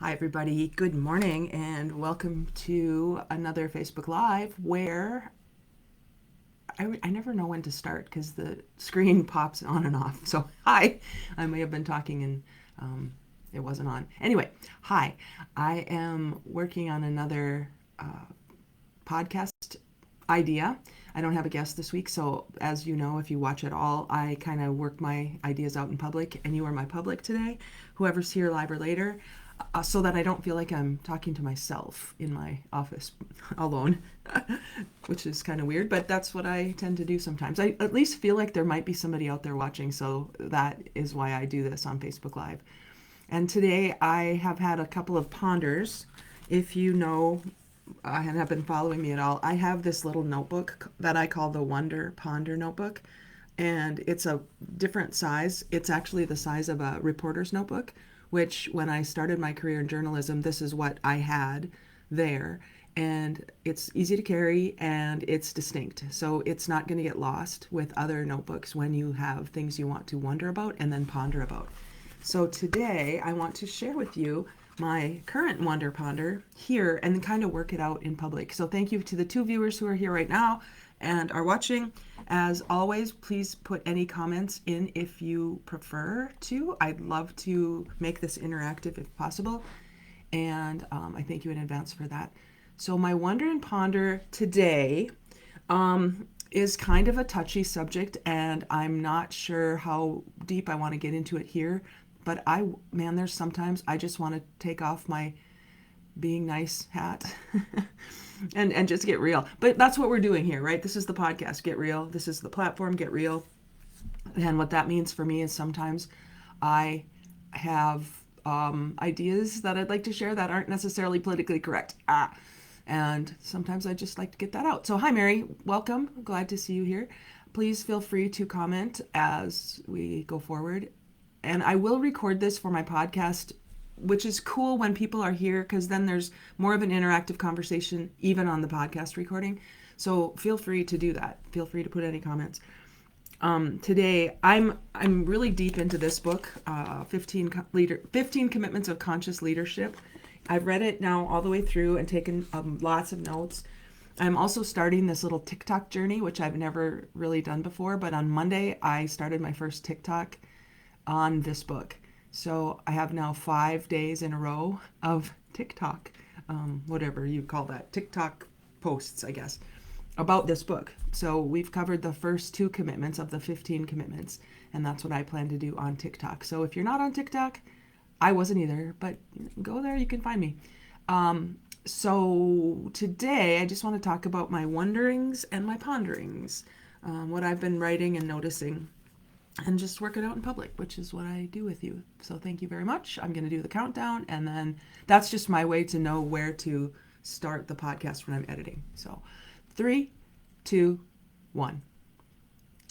Hi, everybody. Good morning, and welcome to another Facebook Live where I never know when to start because the screen pops on and off. So, hi, I may have been talking and it wasn't on. Anyway, hi, I am working on another podcast idea. I don't have a guest this week, so as you know, if you watch at all, I kind of work my ideas out in public, and you are my public today, whoever's here live or later, so that I don't feel like I'm talking to myself in my office alone, which is kind of weird, but that's what I tend to do sometimes. I at least feel like there might be somebody out there watching, so that is why I do this on Facebook Live. And today I have had a couple of ponders. If you know and have been following me at all, I have this little notebook that I call the Wonder Ponder notebook. And it's a different size. It's actually the size of a reporter's notebook, which when I started my career in journalism, this is what I had there. And it's easy to carry and it's distinct. So it's not going to get lost with other notebooks when you have things you want to wonder about and then ponder about. So today I want to share with you my current Wonder Ponder here and then kind of work it out in public. So thank you to the two viewers who are here right now and are watching. As always, please put any comments in if you prefer to. I'd love to make this interactive if possible. And I thank you in advance for that. So my Wonder and Ponder today is kind of a touchy subject, and I'm not sure how deep I want to get into it here. But there's sometimes I just want to take off my being nice hat and just get real. But that's what we're doing here, right? This is the podcast, Get Real. This is the platform, Get Real. And what that means for me is sometimes I have ideas that I'd like to share that aren't necessarily politically correct. And sometimes I just like to get that out. So hi, Mary. Welcome. Glad to see you here. Please feel free to comment as we go forward. And I will record this for my podcast, which is cool when people are here because then there's more of an interactive conversation even on the podcast recording. So feel free to do that. Feel free to put any comments. Today, I'm really deep into this book, 15 Commitments of Conscious Leadership. I've read it now all the way through and taken lots of notes. I'm also starting this little TikTok journey, which I've never really done before. But on Monday, I started my first TikTok on this book. So I have now 5 days in a row of TikTok, whatever you call that, TikTok posts, I guess, about this book. So we've covered the first 2 commitments of the 15 commitments, and that's what I plan to do on TikTok. So if you're not on TikTok, I wasn't either, but go there, you can find me. So today I just want to talk about my wonderings and my ponderings, what I've been writing and noticing, and just work it out in public, which is what I do with you. So thank you very much. I'm going to do the countdown, and then that's just my way to know where to start the podcast when I'm editing. So 3, 2, 1.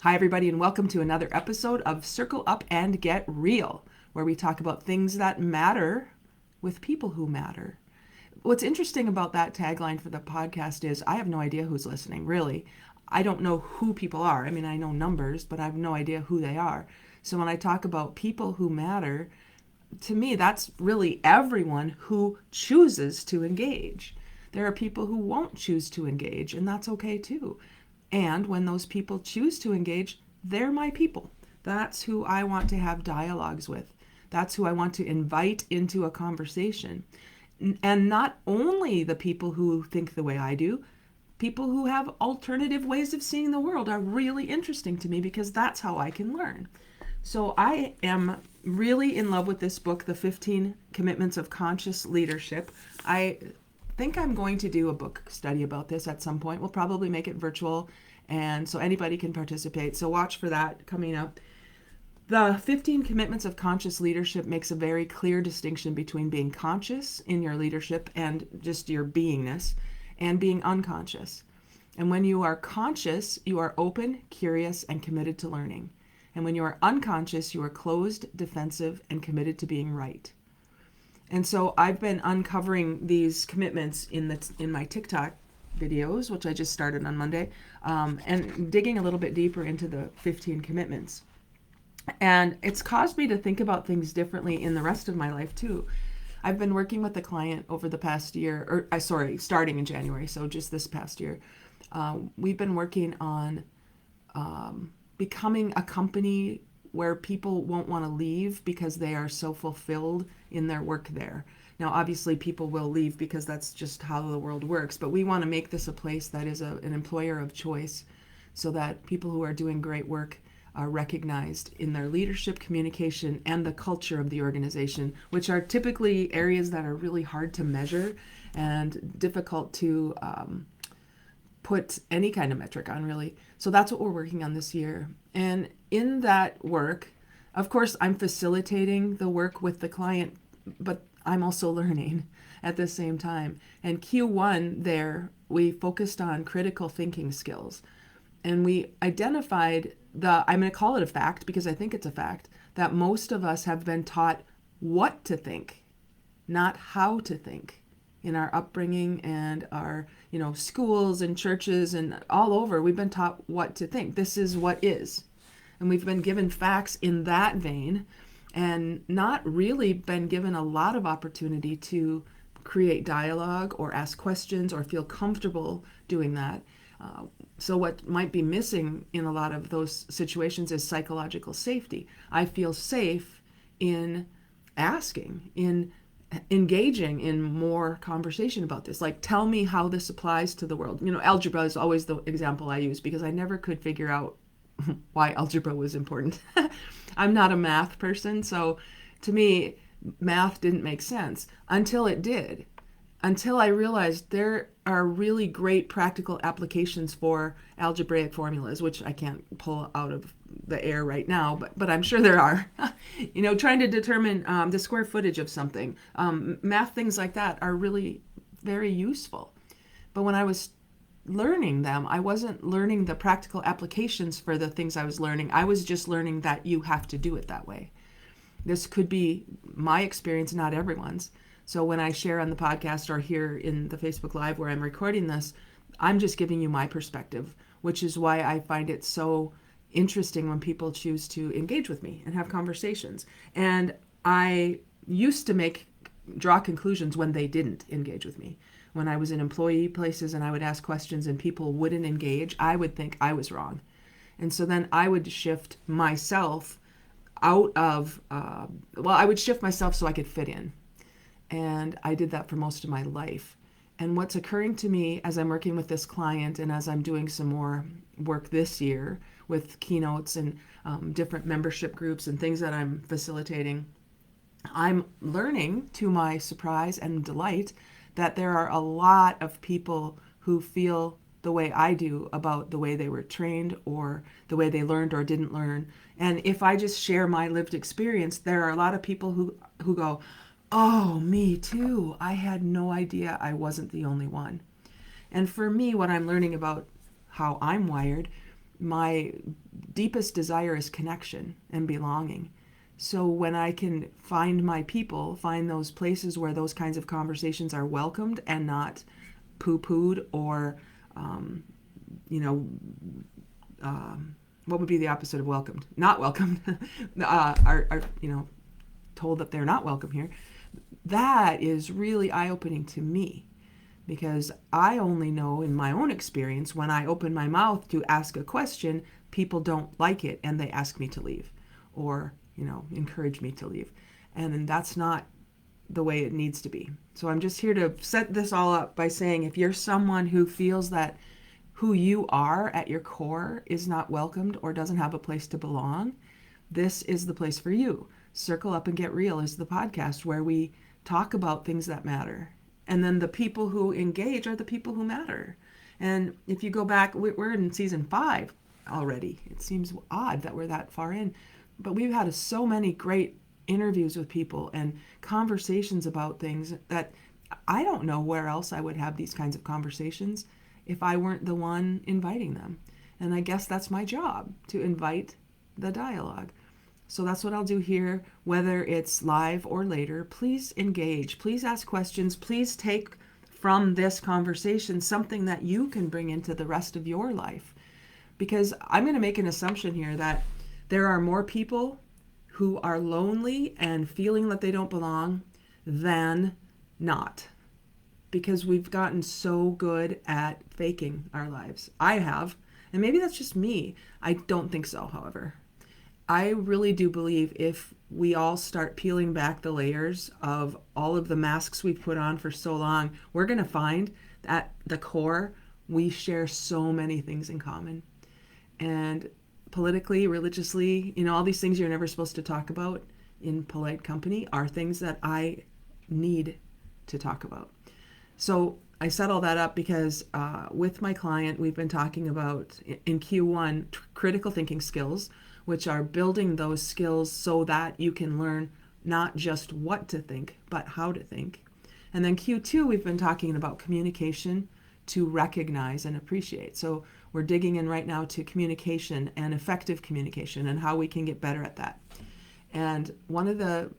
Hi, everybody, and welcome to another episode of Circle Up and Get Real, where we talk about things that matter with people who matter. What's interesting about that tagline for the podcast is I have no idea who's listening, really. I don't know who people are. I mean, I know numbers, but I have no idea who they are. So when I talk about people who matter, to me, that's really everyone who chooses to engage. There are people who won't choose to engage, and that's okay too. And when those people choose to engage, they're my people. That's who I want to have dialogues with. That's who I want to invite into a conversation. And not only the people who think the way I do, people who have alternative ways of seeing the world are really interesting to me because that's how I can learn. So I am really in love with this book, The 15 Commitments of Conscious Leadership. I think I'm going to do a book study about this at some point. We'll probably make it virtual, and so anybody can participate. So watch for that coming up. The 15 Commitments of Conscious Leadership makes a very clear distinction between being conscious in your leadership and just your beingness, and being unconscious. And when you are conscious, you are open, curious, and committed to learning. And when you are unconscious, you are closed, defensive, and committed to being right. And so I've been uncovering these commitments in my TikTok videos, which I just started on Monday, and digging a little bit deeper into the 15 commitments. And it's caused me to think about things differently in the rest of my life too. I've been working with the client over the past year, starting in January, so just this past year. We've been working on becoming a company where people won't want to leave because they are so fulfilled in their work there. Now, obviously, people will leave because that's just how the world works, but we want to make this a place that is an employer of choice so that people who are doing great work are recognized in their leadership, communication, and the culture of the organization, which are typically areas that are really hard to measure and difficult to put any kind of metric on, really. So that's what we're working on this year. And in that work, of course, I'm facilitating the work with the client, but I'm also learning at the same time. And Q1 there, we focused on critical thinking skills. And we identified I'm going to call it a fact because I think it's a fact, that most of us have been taught what to think, not how to think. In our upbringing and our, schools and churches and all over, we've been taught what to think. This is what is. And we've been given facts in that vein and not really been given a lot of opportunity to create dialogue or ask questions or feel comfortable doing that. So what might be missing in a lot of those situations is psychological safety. I feel safe in asking, in engaging in more conversation about this. Like, tell me how this applies to the world. Algebra is always the example I use because I never could figure out why algebra was important. I'm not a math person, so to me, math didn't make sense until it did. Until I realized there are really great practical applications for algebraic formulas, which I can't pull out of the air right now, but I'm sure there are. Trying to determine the square footage of something. Math things like that are really very useful. But when I was learning them, I wasn't learning the practical applications for the things I was learning. I was just learning that you have to do it that way. This could be my experience, not everyone's. So when I share on the podcast or here in the Facebook Live where I'm recording this, I'm just giving you my perspective, which is why I find it so interesting when people choose to engage with me and have conversations. And I used to draw conclusions when they didn't engage with me. When I was in employee places and I would ask questions and people wouldn't engage, I would think I was wrong. And so then I would shift myself out of, I would shift myself so I could fit in. And I did that for most of my life. And what's occurring to me as I'm working with this client and as I'm doing some more work this year with keynotes and different membership groups and things that I'm facilitating, I'm learning, to my surprise and delight, that there are a lot of people who feel the way I do about the way they were trained or the way they learned or didn't learn. And if I just share my lived experience, there are a lot of people who go, oh, me too. I had no idea I wasn't the only one. And for me, what I'm learning about how I'm wired, my deepest desire is connection and belonging. So when I can find my people, find those places where those kinds of conversations are welcomed and not poo-pooed or, what would be the opposite of welcomed? Not welcomed. are told that they're not welcome here. That is really eye-opening to me because I only know in my own experience when I open my mouth to ask a question, people don't like it and they ask me to leave or, encourage me to leave. And that's not the way it needs to be. So I'm just here to set this all up by saying if you're someone who feels that who you are at your core is not welcomed or doesn't have a place to belong, this is the place for you. Circle Up and Get Real is the podcast where we talk about things that matter. And then the people who engage are the people who matter. And if you go back, we're in season 5 already. It seems odd that we're that far in, but we've had so many great interviews with people and conversations about things that I don't know where else I would have these kinds of conversations if I weren't the one inviting them. And I guess that's my job, to invite the dialogue. So that's what I'll do here, whether it's live or later. Please engage. Please ask questions. Please take from this conversation something that you can bring into the rest of your life. Because I'm going to make an assumption here that there are more people who are lonely and feeling that they don't belong than not, because we've gotten so good at faking our lives. I have, and maybe that's just me. I don't think so, however. I really do believe if we all start peeling back the layers of all of the masks we've put on for so long, we're going to find that the core, we share so many things in common. And politically, religiously, all these things you're never supposed to talk about in polite company are things that I need to talk about. So I set all that up because with my client, we've been talking about in Q1 critical thinking skills, which are building those skills so that you can learn not just what to think, but how to think. And then Q2, we've been talking about communication to recognize and appreciate. So we're digging in right now to communication and effective communication and how we can get better at that. And one of the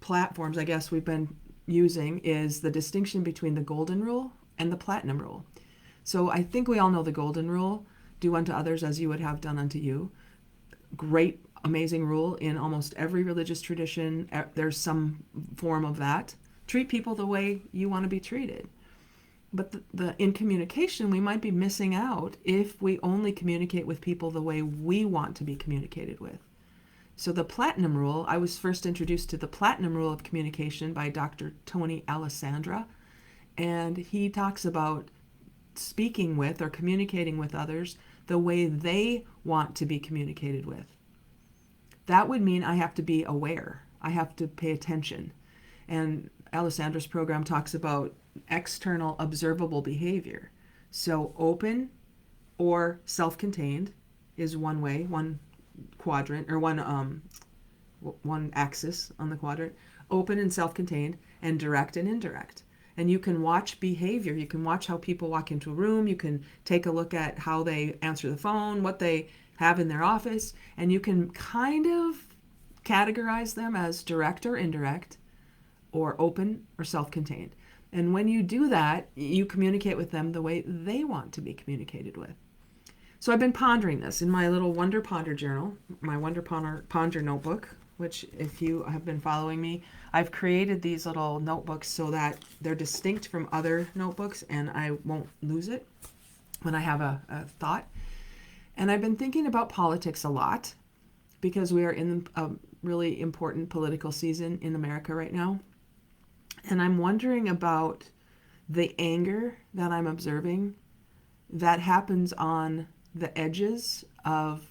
platforms, I guess, we've been using is the distinction between the golden rule and the platinum rule. So I think we all know the golden rule: do unto others as you would have done unto you. Great, amazing rule in almost every religious tradition. There's some form of that. Treat people the way you want to be treated. But in communication, we might be missing out if we only communicate with people the way we want to be communicated with. So the platinum rule, I was first introduced to the platinum rule of communication by Dr. Tony Alessandra, and he talks about speaking with or communicating with others the way they want to be communicated with. That would mean I have to be aware. I have to pay attention. And Alessandra's program talks about external observable behavior. So open or self-contained is one way, one quadrant, or one axis on the quadrant. Open and self-contained, and direct and indirect. And you can watch behavior. You can watch how people walk into a room. You can take a look at how they answer the phone, what they have in their office, and you can kind of categorize them as direct or indirect, or open or self-contained. And when you do that, you communicate with them the way they want to be communicated with. So I've been pondering this in my little Wonder Ponder journal, my Wonder Ponder notebook, which if you have been following me, I've created these little notebooks so that they're distinct from other notebooks and I won't lose it when I have a thought. And I've been thinking about politics a lot because we are in a really important political season in America right now. And I'm wondering about the anger that I'm observing that happens on the edges of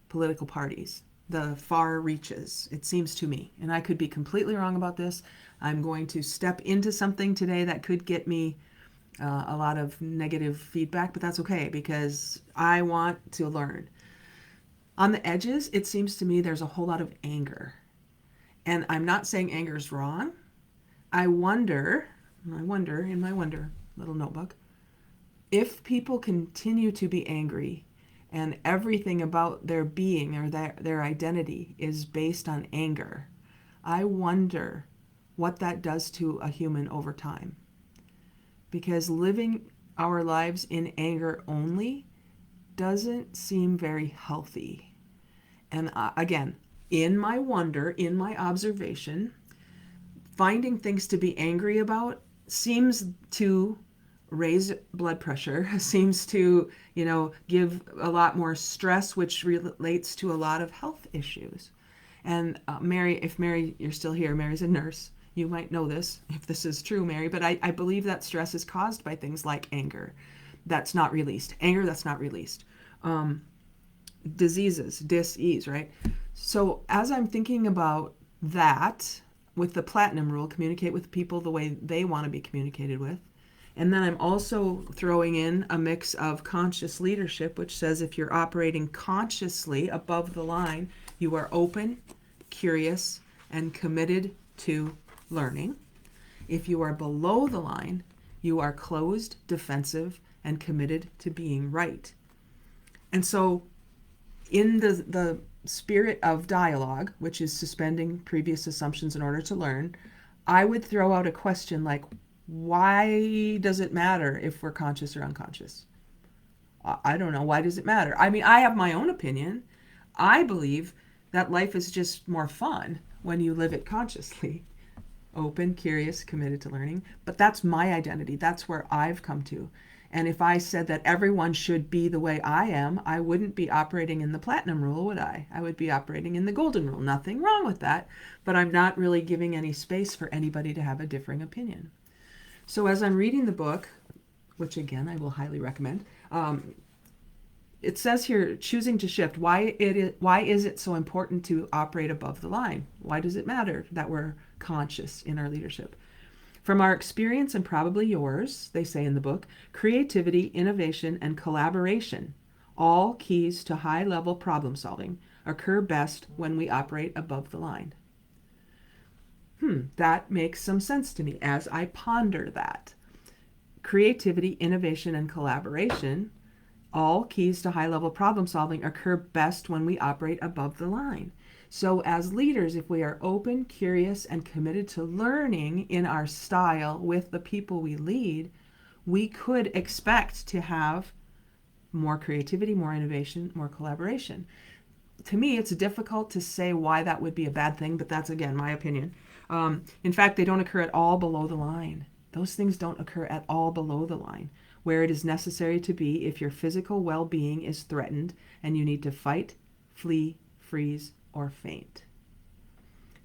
political parties, the far reaches, it seems to me. And I could be completely wrong about this. I'm going to step into something today that could get me a lot of negative feedback, but that's okay because I want to learn. On the edges, it seems to me there's a whole lot of anger. And I'm not saying anger is wrong. I wonder in my wonder little notebook, if people continue to be angry and everything about their being or their identity is based on anger, I wonder what that does to a human over time. Because living our lives in anger only doesn't seem very healthy. And again, in my wonder, in my observation, finding things to be angry about seems to raise blood pressure, seems to, give a lot more stress, which relates to a lot of health issues. And Mary, you're still here, Mary's a nurse. You might know this, if this is true, Mary, but I believe that stress is caused by things like anger that's not released. Anger that's not released. Diseases, dis-ease, right? So as I'm thinking about that, with the platinum rule, communicate with people the way they want to be communicated with. And then I'm also throwing in a mix of conscious leadership, which says if you're operating consciously above the line, you are open, curious, and committed to learning. If you are below the line, you are closed, defensive, and committed to being right. And so in the spirit of dialogue, which is suspending previous assumptions in order to learn, I would throw out a question like, why does it matter if we're conscious or unconscious? I don't know. Why does it matter? I mean, I have my own opinion. I believe that life is just more fun when you live it consciously. Open, curious, committed to learning. But that's my identity. That's where I've come to. And if I said that everyone should be the way I am, I wouldn't be operating in the platinum rule, would I? I would be operating in the golden rule. Nothing wrong with that, but I'm not really giving any space for anybody to have a differing opinion. So as I'm reading the book, which again I will highly recommend, it says here, choosing to shift. Why is it so important to operate above the line? Why does it matter that we're conscious in our leadership? From our experience, and probably yours, they say in the book, creativity, innovation, and collaboration, all keys to high-level problem solving, occur best when we operate above the line. That makes some sense to me as I ponder that. Creativity, innovation, and collaboration, all keys to high-level problem solving, occur best when we operate above the line. So as leaders, if we are open, curious, and committed to learning in our style with the people we lead, we could expect to have more creativity, more innovation, more collaboration. To me, it's difficult to say why that would be a bad thing, but that's, again, my opinion. In fact, they don't occur at all below the line. Those things don't occur at all below the line, where it is necessary to be if your physical well-being is threatened and you need to fight, flee, freeze, or faint.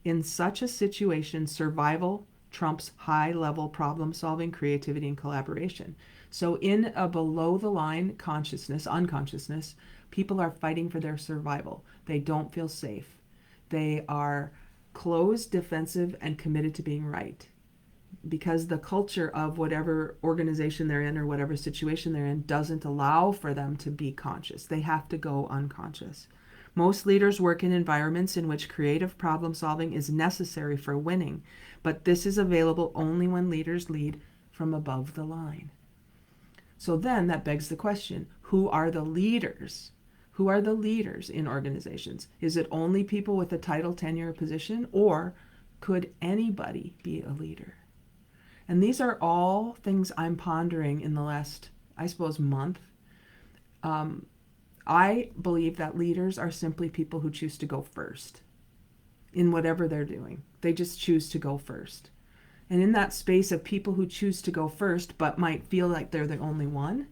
In such a situation, survival trumps high-level problem-solving, creativity, and collaboration. So in a below-the-line consciousness, unconsciousness, people are fighting for their survival. They don't feel safe. They are closed, defensive, and committed to being right, because the culture of whatever organization they're in or whatever situation they're in doesn't allow for them to be conscious. They have to go unconscious. Most leaders work in environments in which creative problem solving is necessary for winning, but this is available only when leaders lead from above the line. So then that begs the question, who are the leaders? Who are the leaders in organizations? Is it only people with a title, tenure, or position, or could anybody be a leader? And these are all things I'm pondering in the last, I suppose, month. I believe that leaders are simply people who choose to go first in whatever they're doing. They just choose to go first. And in that space of people who choose to go first but might feel like they're the only one,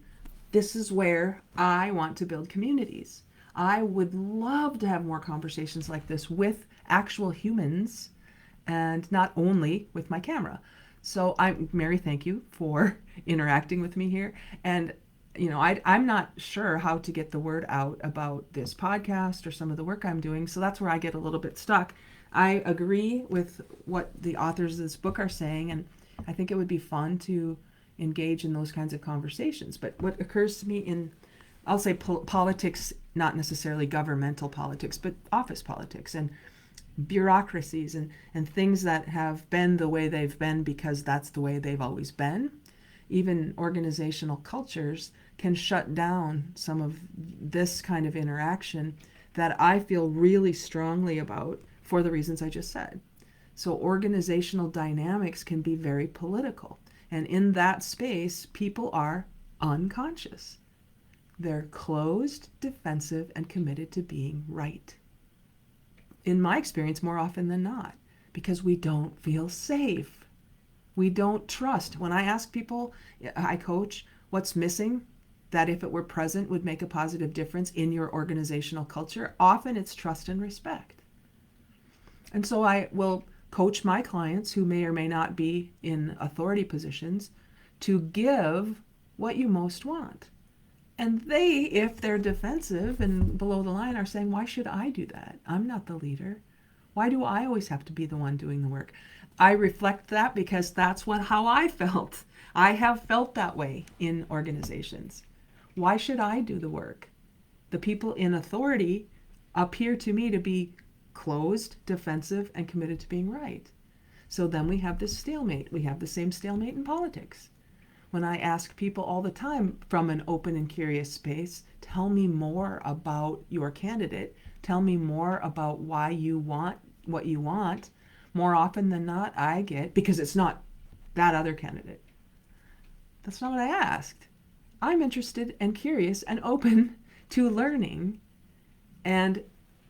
this is where I want to build communities. I would love to have more conversations like this with actual humans and not only with my camera. So Mary, thank you for interacting with me here. And I'm not sure how to get the word out about this podcast or some of the work I'm doing. So that's where I get a little bit stuck. I agree with what the authors of this book are saying, and I think it would be fun to engage in those kinds of conversations. But what occurs to me in, I'll say politics, not necessarily governmental politics, but office politics and bureaucracies and things that have been the way they've been because that's the way they've always been. Even organizational cultures can shut down some of this kind of interaction that I feel really strongly about for the reasons I just said. So organizational dynamics can be very political. And in that space, people are unconscious. They're closed, defensive, and committed to being right. In my experience, more often than not, because we don't feel safe. We don't trust. When I ask people, I coach, what's missing that if it were present would make a positive difference in your organizational culture, often it's trust and respect. And so I will coach my clients who may or may not be in authority positions to give what you most want. And they, if they're defensive and below the line, are saying, why should I do that? I'm not the leader. Why do I always have to be the one doing the work? I reflect that because that's how I felt. I have felt that way in organizations. Why should I do the work? The people in authority appear to me to be closed, defensive, and committed to being right. So then we have this stalemate. We have the same stalemate in politics. When I ask people all the time from an open and curious space, tell me more about your candidate, tell me more about why you want what you want, more often than not I get, because it's not that other candidate. That's not what I asked. I'm interested and curious and open to learning and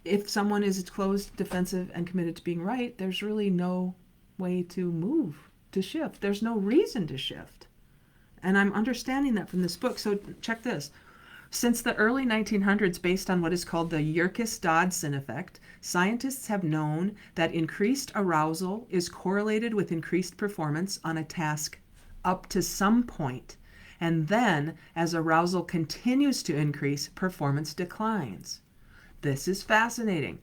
If someone is closed, defensive, and committed to being right, there's really no way to move, to shift. There's no reason to shift. And I'm understanding that from this book. So check this. Since the early 1900s, based on what is called the Yerkes-Dodson effect, scientists have known that increased arousal is correlated with increased performance on a task up to some point. And then, as arousal continues to increase, performance declines. This is fascinating.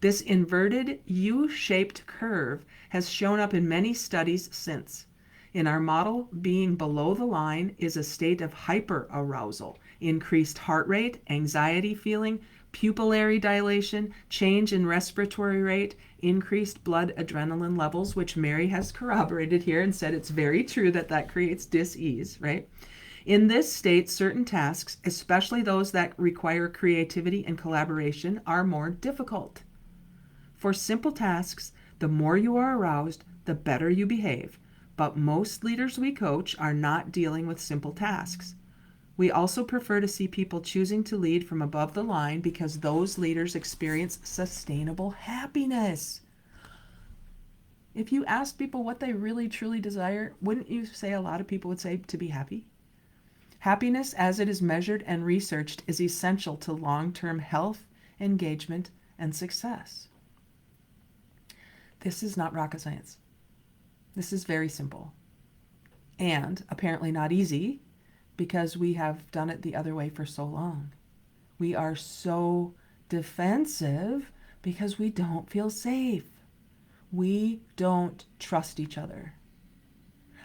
This inverted U-shaped curve has shown up in many studies since. In our model, being below the line is a state of hyperarousal, increased heart rate, anxiety feeling, pupillary dilation, change in respiratory rate, increased blood adrenaline levels, which Mary has corroborated here and said it's very true that that creates dis-ease, right? In this state, certain tasks, especially those that require creativity and collaboration, are more difficult. For simple tasks, the more you are aroused, the better you behave. But most leaders we coach are not dealing with simple tasks. We also prefer to see people choosing to lead from above the line because those leaders experience sustainable happiness. If you ask people what they really truly desire, wouldn't you say a lot of people would say to be happy? Happiness, as it is measured and researched, is essential to long-term health, engagement, and success. This is not rocket science. This is very simple. And apparently not easy because we have done it the other way for so long. We are so defensive because we don't feel safe. We don't trust each other.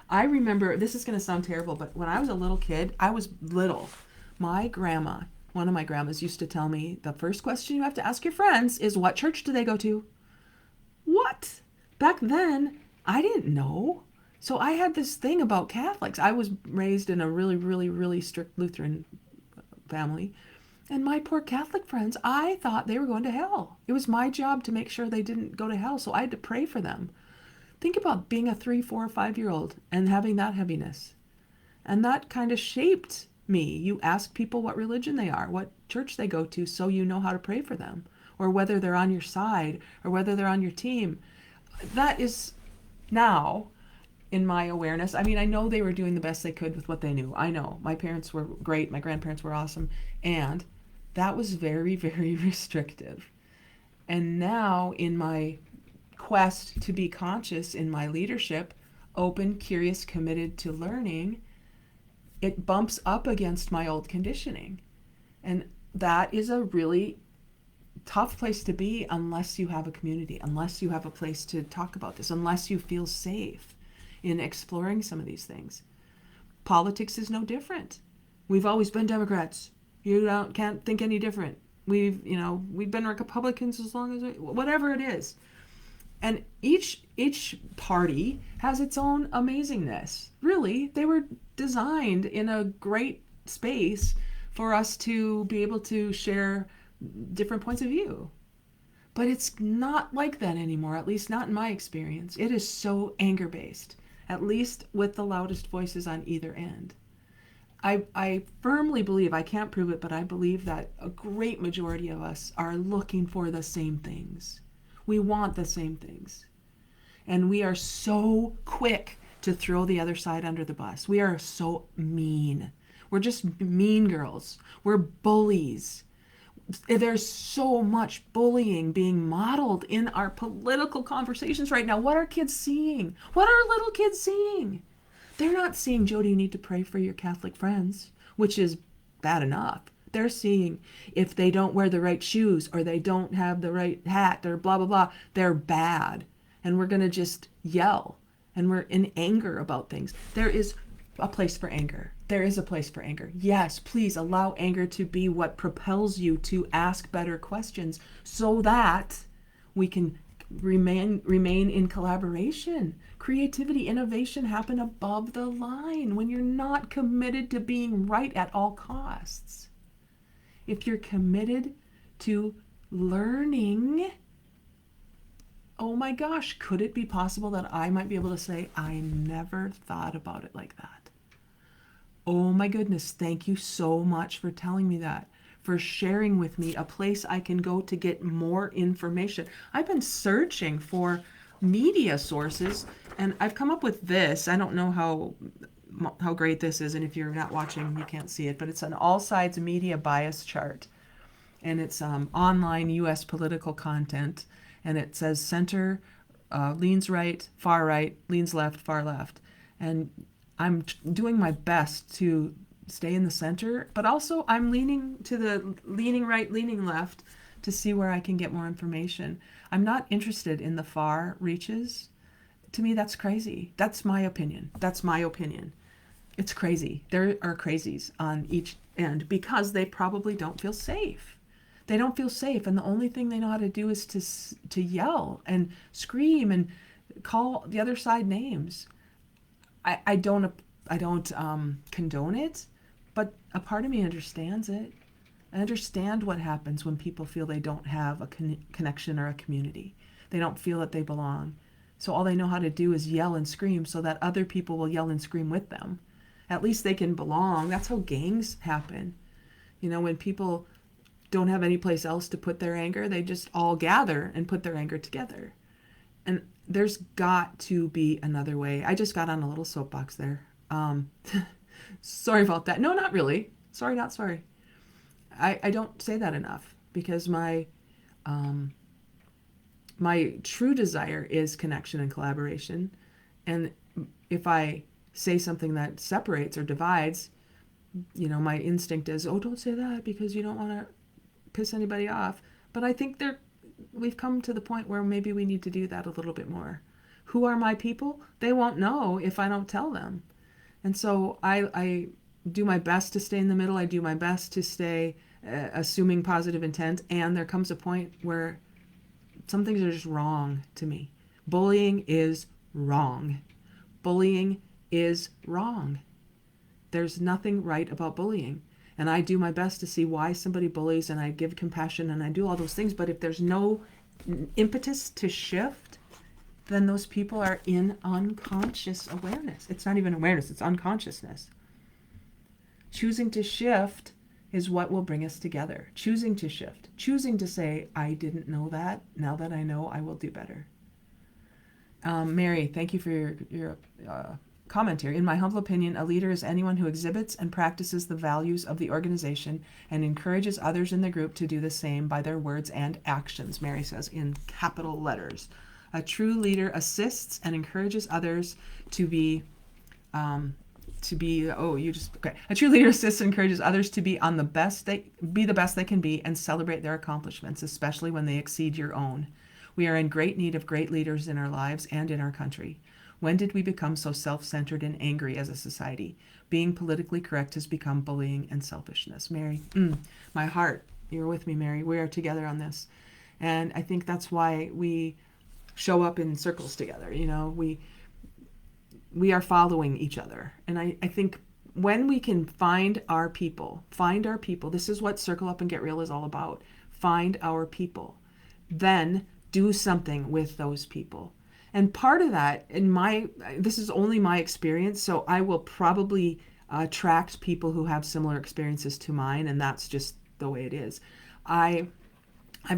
I remember, this is going to sound terrible, but when I was a little kid, my grandma, one of my grandmas used to tell me, the first question you have to ask your friends is, what church do they go to? What? Back then, I didn't know. So I had this thing about Catholics. I was raised in a really, really, really strict Lutheran family. And my poor Catholic friends, I thought they were going to hell. It was my job to make sure they didn't go to hell, so I had to pray for them. Think about being a 3, 4, 5-year-old and having that heaviness. And that kind of shaped me. You ask people what religion they are, what church they go to, so you know how to pray for them, or whether they're on your side, or whether they're on your team. That is now in my awareness. I mean, I know they were doing the best they could with what they knew. I know. My parents were great. My grandparents were awesome. And that was very, very restrictive. And now in my quest to be conscious in my leadership, open, curious, committed to learning, it bumps up against my old conditioning. And that is a really tough place to be unless you have a community, unless you have a place to talk about this, unless you feel safe in exploring some of these things. Politics is no different. We've always been Democrats. Can't think any different. We've been Republicans as long as whatever it is. And each party has its own amazingness. Really, they were designed in a great space for us to be able to share different points of view. But it's not like that anymore, at least not in my experience. It is so anger-based, at least with the loudest voices on either end. I firmly believe, I can't prove it, but I believe that a great majority of us are looking for the same things. We want the same things. And we are so quick to throw the other side under the bus. We are so mean. We're just mean girls. We're bullies. There's so much bullying being modeled in our political conversations right now. What are kids seeing? What are little kids seeing? They're not seeing, Jodee, you need to pray for your Catholic friends, which is bad enough. They're seeing if they don't wear the right shoes or they don't have the right hat or blah, blah, blah, they're bad. And we're going to just yell. And we're in anger about things. There is a place for anger. There is a place for anger. Yes, please allow anger to be what propels you to ask better questions so that we can remain in collaboration. Creativity, innovation happen above the line when you're not committed to being right at all costs. If you're committed to learning, oh my gosh, could it be possible that I might be able to say, I never thought about it like that? Oh my goodness, thank you so much for telling me that. for sharing with me a place I can go to get more information. I've been searching for media sources, and I've come up with this. I don't know how great this is, and if you're not watching, you can't see it, but it's an all sides media bias chart, and it's online U.S. political content, and it says center leans right, leans left, far left, and I'm doing my best to stay in the center, but also I'm leaning to the leaning right, leaning left to see where I can get more information. I'm not interested in the far reaches. To me, that's crazy. That's my opinion. That's my opinion. It's crazy. There are crazies on each end because they probably don't feel safe. They don't feel safe, and the only thing they know how to do is to yell and scream and call the other side names. I don't condone it, but a part of me understands it. I understand what happens when people feel they don't have a connection or a community. They don't feel that they belong. So all they know how to do is yell and scream so that other people will yell and scream with them. At least they can belong. That's how gangs happen. You know, when people don't have any place else to put their anger, they just all gather and put their anger together. And there's got to be another way. I just got on a little soapbox there. Sorry about that. No, not really. Sorry, not sorry. I don't say that enough because my true desire is connection and collaboration. And if I say something that separates or divides, you know, my instinct is, oh, don't say that because you don't want to piss anybody off. But I think we've come to the point where maybe we need to do that a little bit more. Who are my people? They won't know if I don't tell them. And so I do my best to stay in the middle. I do my best to stay assuming positive intent. And there comes a point where some things are just wrong to me. Bullying is wrong. Bullying is wrong. There's nothing right about bullying. And I do my best to see why somebody bullies, and I give compassion, and I do all those things. But if there's no impetus to shift, then those people are in unconscious awareness. It's not even awareness, it's unconsciousness. Choosing to shift is what will bring us together. Choosing to shift. Choosing to say, I didn't know that. Now that I know, I will do better. Mary, thank you for your comment here. In my humble opinion, a leader is anyone who exhibits and practices the values of the organization and encourages others in the group to do the same by their words and actions, Mary says in capital letters. A true leader assists and encourages others to be a true leader assists and encourages others to be the best they can be and celebrate their accomplishments, especially when they exceed your own. We are in great need of great leaders in our lives and in our country. When did we become so self-centered and angry as a society? Being politically correct has become bullying and selfishness. Mary, my heart, you're with me, Mary. We are together on this. And I think that's why we show up in circles together. You know, we are following each other. And I think when we can find our people, this is what Circle Up and Get Real is all about. Find our people. Then do something with those people. And part of that, this is only my experience, so I will probably attract people who have similar experiences to mine, and that's just the way it is. I've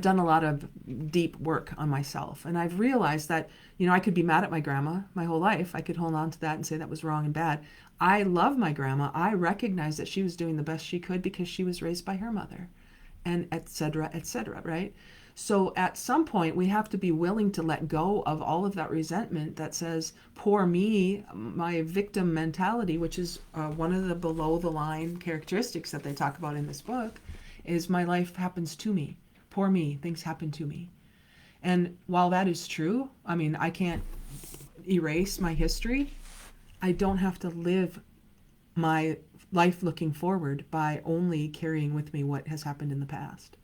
done a lot of deep work on myself, and I've realized that, you know, I could be mad at my grandma my whole life. I could hold on to that and say that was wrong and bad. I love my grandma. I recognize that she was doing the best she could because she was raised by her mother, and et cetera, right? So at some point, we have to be willing to let go of all of that resentment that says, poor me, my victim mentality, which is one of the below the line characteristics that they talk about in this book, is my life happens to me. Poor me, things happen to me. And while that is true, I mean, I can't erase my history. I don't have to live my life looking forward by only carrying with me what has happened in the past.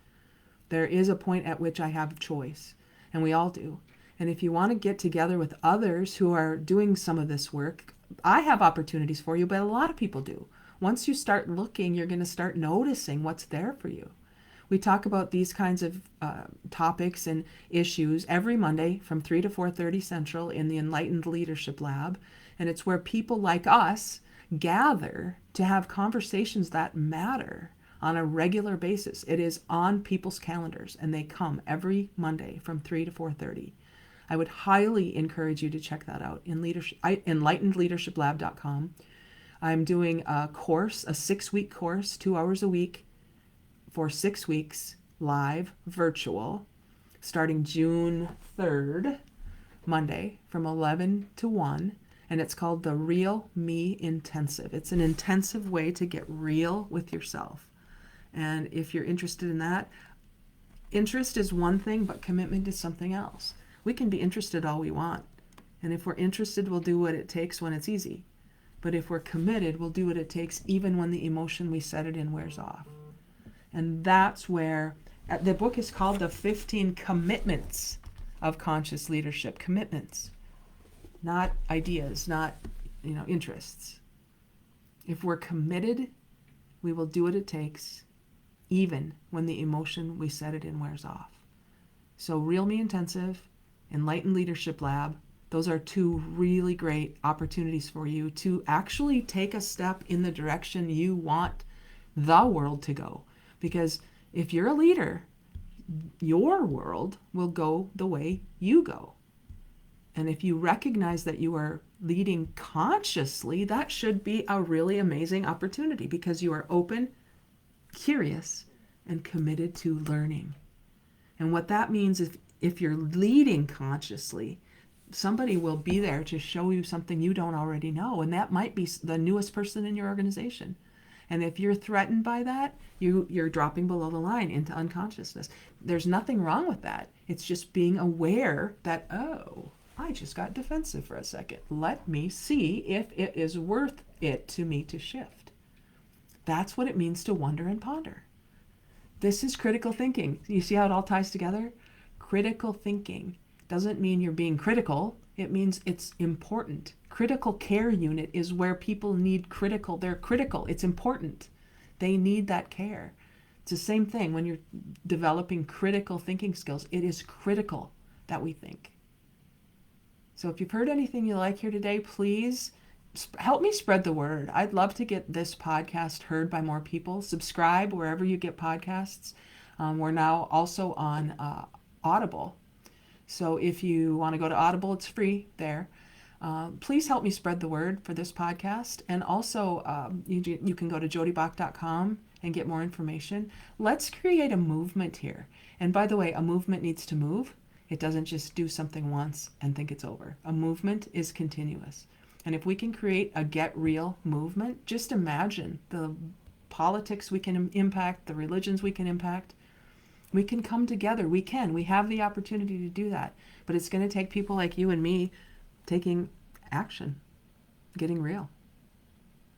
There is a point at which I have choice, and we all do. And if you want to get together with others who are doing some of this work, I have opportunities for you, but a lot of people do. Once you start looking, you're going to start noticing what's there for you. We talk about these kinds of topics and issues every Monday from 3 to 4:30 Central in the Enlightened Leadership Lab, and it's where people like us gather to have conversations that matter on a regular basis. It is on people's calendars, and they come every Monday from 3 to 4:30. I would highly encourage you to check that out in enlightenedleadershiplab.com. I'm doing a course, a 6-week course, 2 hours a week for 6 weeks, live, virtual, starting June 3rd, Monday, from 11 to 1. And it's called the Real Me Intensive. It's an intensive way to get real with yourself. And if you're interested in that, interest is one thing, but commitment is something else. We can be interested all we want. And if we're interested, we'll do what it takes when it's easy. But if we're committed, we'll do what it takes even when the emotion we set it in wears off. And that's where the book is called The 15 Commitments of Conscious Leadership. Commitments, not ideas, not interests. If we're committed, we will do what it takes even when the emotion we set it in wears off. So Real Me Intensive, Enlightened Leadership Lab, those are 2 really great opportunities for you to actually take a step in the direction you want the world to go. Because if you're a leader, your world will go the way you go. And if you recognize that you are leading consciously, that should be a really amazing opportunity because you are open, curious, and committed to learning. And what that means is if you're leading consciously, somebody will be there to show you something you don't already know. And that might be the newest person in your organization. And if you're threatened by that, you're dropping below the line into unconsciousness. There's nothing wrong with that. It's just being aware that, oh, I just got defensive for a second. Let me see if it is worth it to me to shift. That's what it means to wonder and ponder. This is critical thinking. You see how it all ties together? Critical thinking doesn't mean you're being critical. It means it's important. Critical care unit is where people need critical. They're critical. It's important. They need that care. It's the same thing when you're developing critical thinking skills. It is critical that we think. So if you've heard anything you like here today, please help me spread the word. I'd love to get this podcast heard by more people. Subscribe wherever you get podcasts. We're now also on Audible. So if you want to go to Audible, it's free there. Please help me spread the word for this podcast. And also, you can go to jodeebach.com and get more information. Let's create a movement here. And by the way, a movement needs to move. It doesn't just do something once and think it's over. A movement is continuous. And if we can create a get real movement, just imagine the politics we can impact, the religions we can impact. We can come together. We have the opportunity to do that. But it's going to take people like you and me taking action, getting real.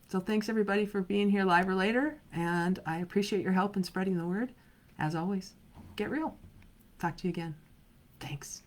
So thanks everybody for being here live or later. And I appreciate your help in spreading the word. As always, get real. Talk to you again. Thanks.